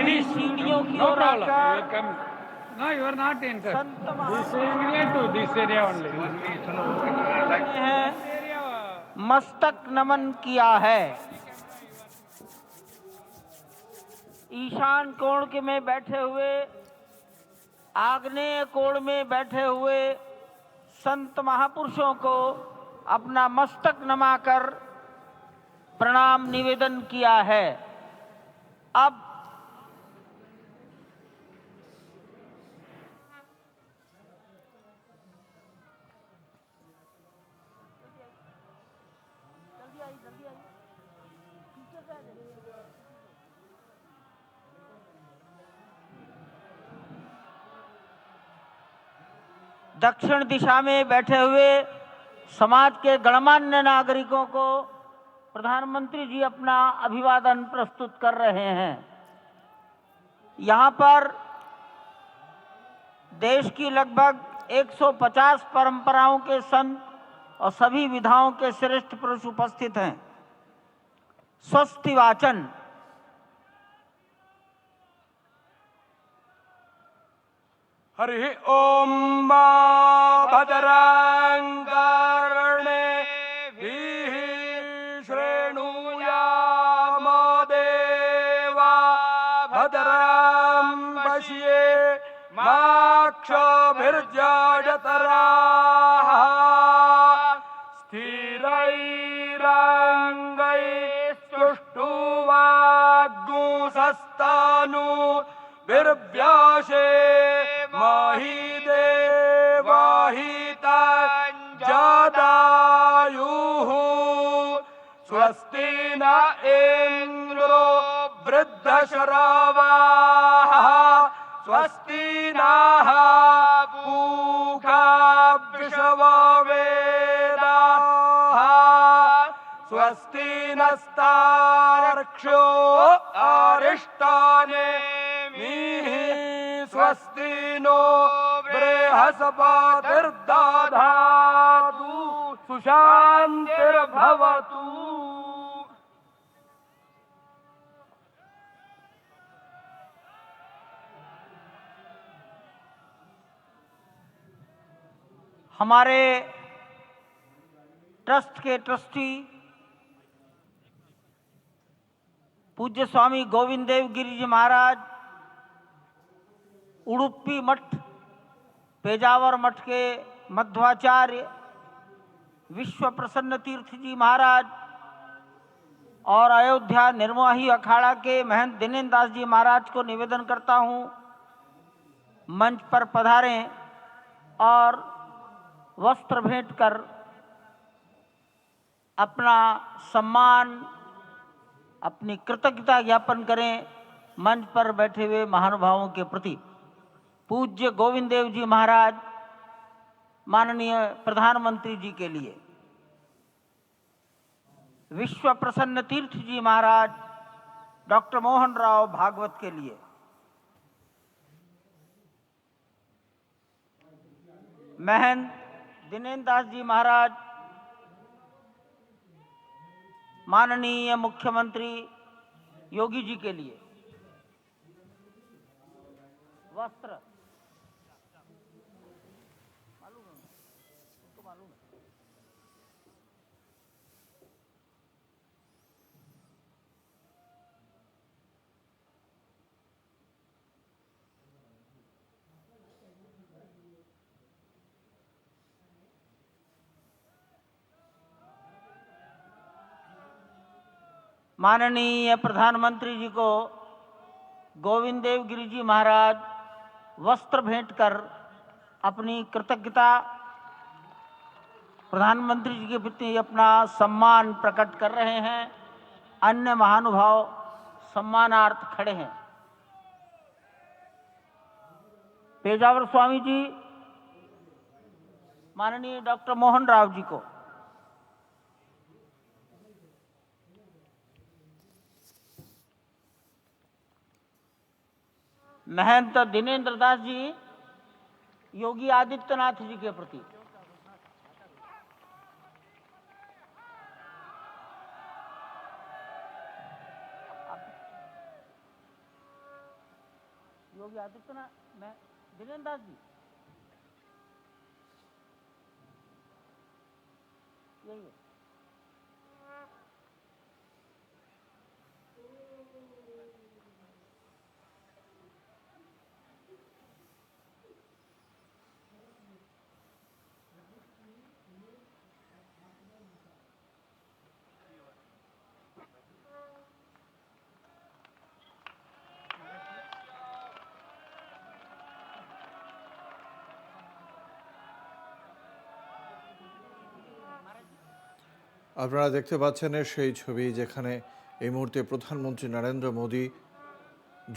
please. सीढ़ियों की No ore problem. You आकर will come. No, you are not interested. Sant This is near to this area only. हैं मस्तक नमन किया है। ईशान कोण के में बैठे हुए, आग्नेय कोण में बैठे हुए संत महापुरुषों को अपना मस्तक नमाकर प्रणाम निवेदन किया है। अब दक्षिण दिशा में बैठे हुए समाज के गणमान्य नागरिकों को प्रधानमंत्री जी अपना अभिवादन प्रस्तुत कर रहे हैं। यहाँ पर देश की लगभग 150 परंपराओं के संत और सभी विधाओं के श्रेष्ठ पुरुष उपस्थित हैं। स्वस्ति वाचन। हरि ओम भद्रं कर्णेभिः शृणुयाम देवा भद्रं पश्येमाक्षभिर्यजत्राः स्थिरैरङ्गैस्तुष्टुवाग्गुंसस्तनूभिर्व्यासे महिदेवाहितञ्जदायुः स्वस्ति न इन्द्रो वृद्धश्रवाः स्वस्ति नः पूषा विश्ववेदाः स्वस्ति नस्तार्क्ष्यो अरिष्टानेमिः स्वस्ति नो बृहस्पतिर्दधातु सुशान्तिर्भवतु। हमारे ट्रस्ट के ट्रस्टी पूज्य स्वामी गोविंद देव गिरि जी महाराज, उडुपी मठ, पेजावर मठ के मध्वाचार्य विश्व प्रसन्न तीर्थ जी महाराज और अयोध्या निर्मोही अखाड़ा के महंत दिनेन्द्र दास जी महाराज को निवेदन करता हूँ, मंच पर पधारें और वस्त्र भेंट कर अपना सम्मान, अपनी कृतज्ञता ज्ञापन करें मंच पर बैठे हुए महानुभावों के प्रति। पूज्य गोविंद देव जी महाराज माननीय प्रधानमंत्री जी के लिए, विश्व प्रसन्न तीर्थ जी महाराज डॉक्टर मोहन राव भागवत के लिए, महंत दिनेन्द्र दास जी महाराज माननीय मुख्यमंत्री योगी जी के लिए वस्त्र माननीय प्रधानमंत्री जी को गोविंद देव गिरि जी महाराज वस्त्र भेंट कर अपनी कृतज्ञता, प्रधानमंत्री जी के प्रति अपना सम्मान प्रकट कर रहे हैं। अन्य महानुभाव सम्मानार्थ खड़े हैं। पेजावर स्वामी जी माननीय डॉक्टर मोहन राव जी को, महंत दिनेन्द्र दास जी योगी आदित्यनाथ जी के प्रति, योगी आदित्यनाथ, मैं दिनेन्द्र दास जी, यही है। আপনারা দেখতে পাচ্ছেন সেই ছবি যেখানে এই মুহূর্তে প্রধানমন্ত্রী নরেন্দ্র মোদী,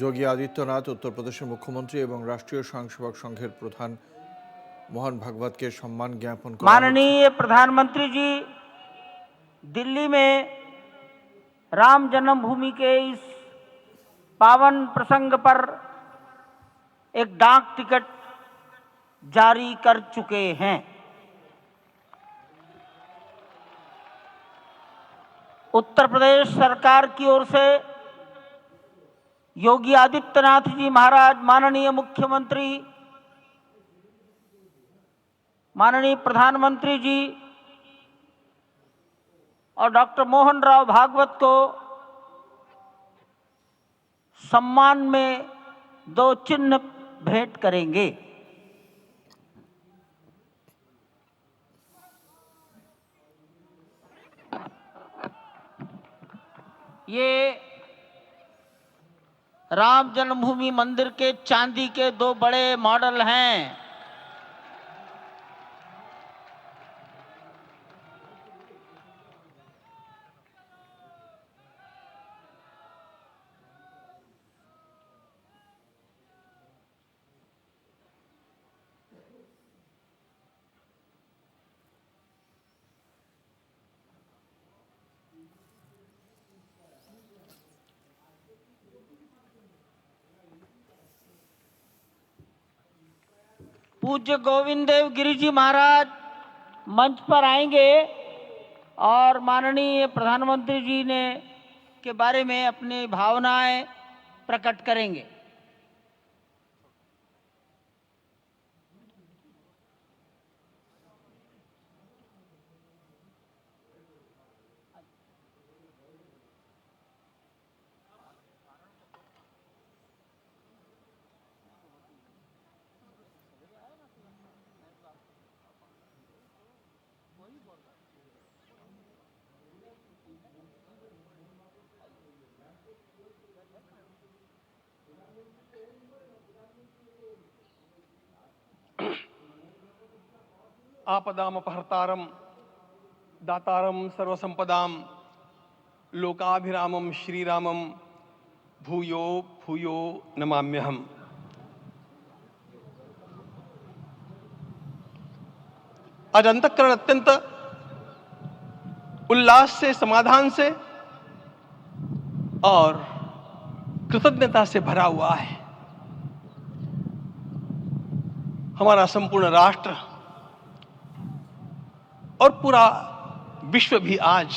যোগী আদিত্যনাথ উত্তরপ্রদেশের মুখ্যমন্ত্রী এবং রাষ্ট্রীয় স্বয়ংসেবক সংঘের প্রধান मोहन भागवत के सम्मान ज्ञापन करा। माननीय प्रधानमंत्री जी दिल्ली में राम जन्मभूमि के इस पावन प्रसंग पर एक डाक टिकट जारी कर चुके हैं। उत्तर प्रदेश सरकार की ओर से योगी आदित्यनाथ जी महाराज, माननीय मुख्यमंत्री, माननीय प्रधानमंत्री जी और डॉक्टर मोहन राव भागवत को सम्मान में 2 चिन्ह भेंट करेंगे। ये राम जन्मभूमि मंदिर के चांदी के 2 बड़े मॉडल हैं। पूज्य गोविंद देव गिरि जी महाराज मंच पर आएंगे और माननीय प्रधानमंत्री जी ने के बारे में अपनी भावनाएं प्रकट करेंगे। आपदामपहर्तारं दातारं सर्वसंपदां लोकाभिरामं श्रीरामं भूयो भूयो नमाम्यहम्। आज अंतःकरण अत्यंत उल्लास से, समाधान से और कृतज्ञता से भरा हुआ है। हमारा संपूर्ण राष्ट्र और पूरा विश्व भी आज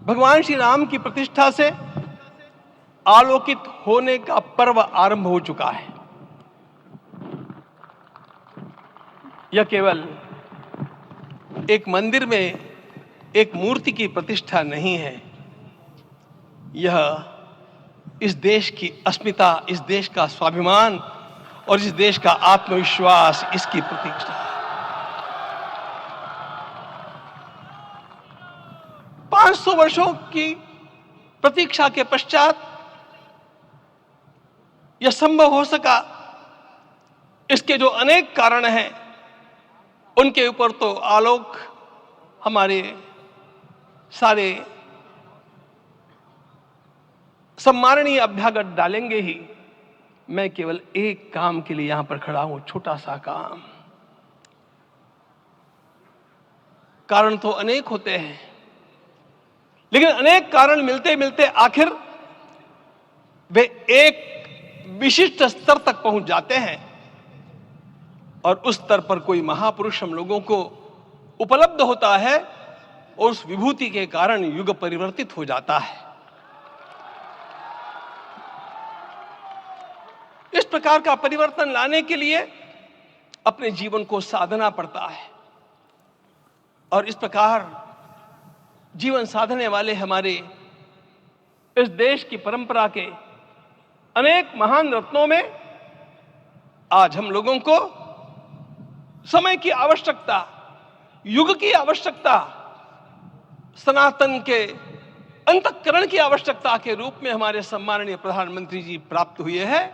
भगवान श्री राम की प्रतिष्ठा से आलोकित होने का पर्व आरंभ हो चुका है। यह केवल एक मंदिर में एक मूर्ति की प्रतिष्ठा नहीं है, यह इस देश की अस्मिता, इस देश का स्वाभिमान और इस देश का आत्मविश्वास, इसकी प्रतिष्ठा है। 500 वर्षों की प्रतीक्षा के पश्चात यह संभव हो सका। इसके जो अनेक कारण हैं, उनके ऊपर तो आलोक हमारे सारे सम्माननीय अभ्यागत डालेंगे ही। मैं केवल एक काम के लिए यहां पर खड़ा हूं, छोटा सा काम। कारण तो अनेक होते हैं, लेकिन अनेक कारण मिलते मिलते आखिर वे एक विशिष्ट स्तर तक पहुंच जाते हैं और उस स्तर पर कोई महापुरुष हम लोगों को उपलब्ध होता है और उस विभूति के कारण युग परिवर्तित हो जाता है। प्रकार का परिवर्तन लाने के लिए अपने जीवन को साधना पड़ता है। और इस प्रकार जीवन साधने वाले हमारे इस देश की परंपरा के अनेक महान रत्नों में आज हम लोगों को समय की आवश्यकता, युग की आवश्यकता, सनातन के अंतःकरण की आवश्यकता के रूप में हमारे सम्माननीय प्रधानमंत्री जी प्राप्त हुए हैं।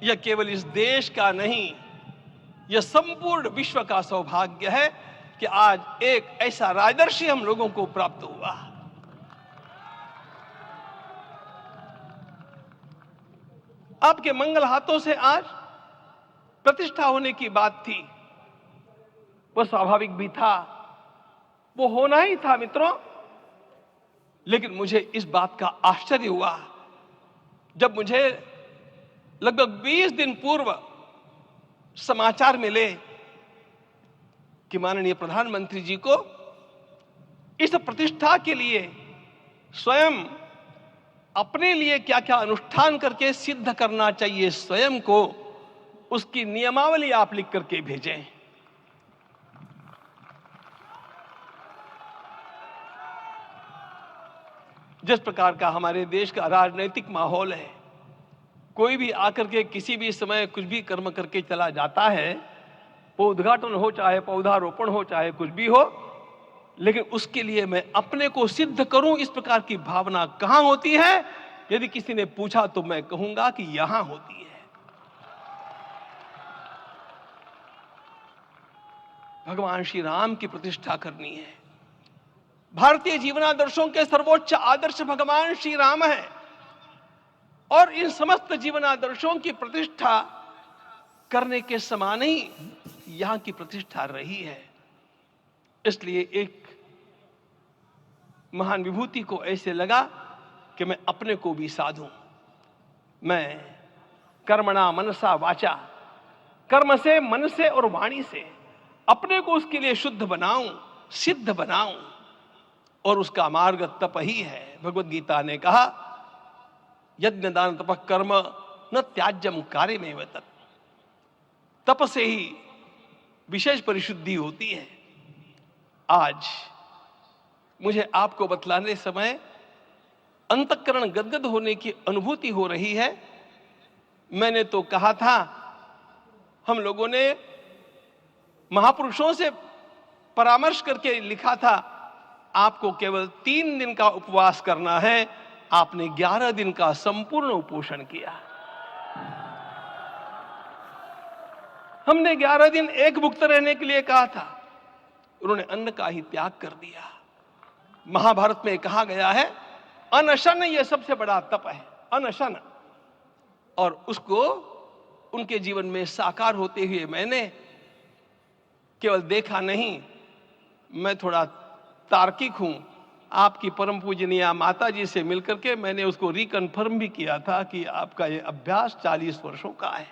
यह केवल इस देश का नहीं, यह संपूर्ण विश्व का सौभाग्य है कि आज एक ऐसा राजदर्शी हम लोगों को प्राप्त हुआ। आपके मंगल हाथों से आज प्रतिष्ठा होने की बात थी, वह स्वाभाविक भी था, वो होना ही था मित्रों। लेकिन मुझे इस बात का आश्चर्य हुआ जब मुझे लगभग 20 दिन पूर्व समाचार मिले कि माननीय प्रधानमंत्री जी को इस प्रतिष्ठा के लिए स्वयं अपने लिए क्या क्या अनुष्ठान करके सिद्ध करना चाहिए स्वयं को, उसकी नियमावली आप लिख करके भेजें। जिस प्रकार का हमारे देश का राजनीतिक माहौल है, कोई भी आकर के किसी भी समय कुछ भी कर्म करके चला जाता है, वो उद्घाटन हो चाहे पौधारोपण हो चाहे कुछ भी हो, लेकिन उसके लिए मैं अपने को सिद्ध करूं, इस प्रकार की भावना कहां होती है? यदि किसी ने पूछा तो मैं कहूंगा कि यहां होती है। भगवान श्री राम की प्रतिष्ठा करनी है। भारतीय जीवनादर्शों के सर्वोच्च आदर्श भगवान श्री राम है और इन समस्त जीवनादर्शों की प्रतिष्ठा करने के समान ही यहां की प्रतिष्ठा रही है। इसलिए एक महान विभूति को ऐसे लगा कि मैं अपने को भी साधूं। मैं कर्मणा मनसा वाचा, कर्म से, मन से और वाणी से अपने को उसके लिए शुद्ध बनाऊं, सिद्ध बनाऊं, और उसका मार्ग तप ही है। भगवत गीता ने कहा, यज्ञ दान तपः कर्म न त्याज्यम कार्यमेव तत्। तप से ही विशेष परिशुद्धि होती है। आज मुझे आपको बतलाने समय अंतःकरण गदगद होने की अनुभूति हो रही है। मैंने तो कहा था, हम लोगों ने महापुरुषों से परामर्श करके लिखा था, आपको केवल 3 दिन का उपवास करना है। आपने 11 दिन का संपूर्ण उपोषण किया। हमने 11 दिन एक भुक्त रहने के लिए कहा था, उन्होंने अन्न का ही त्याग कर दिया। महाभारत में कहा गया है, अनशन यह सबसे बड़ा तप है, अनशन। और उसको उनके जीवन में साकार होते हुए मैंने केवल देखा नहीं, मैं थोड़ा तार्किक हूं। आपकी परम पूजनीय माता जी से मिलकर के मैंने उसको रिकन्फर्म भी किया था कि आपका ये अभ्यास 40 वर्षों का है।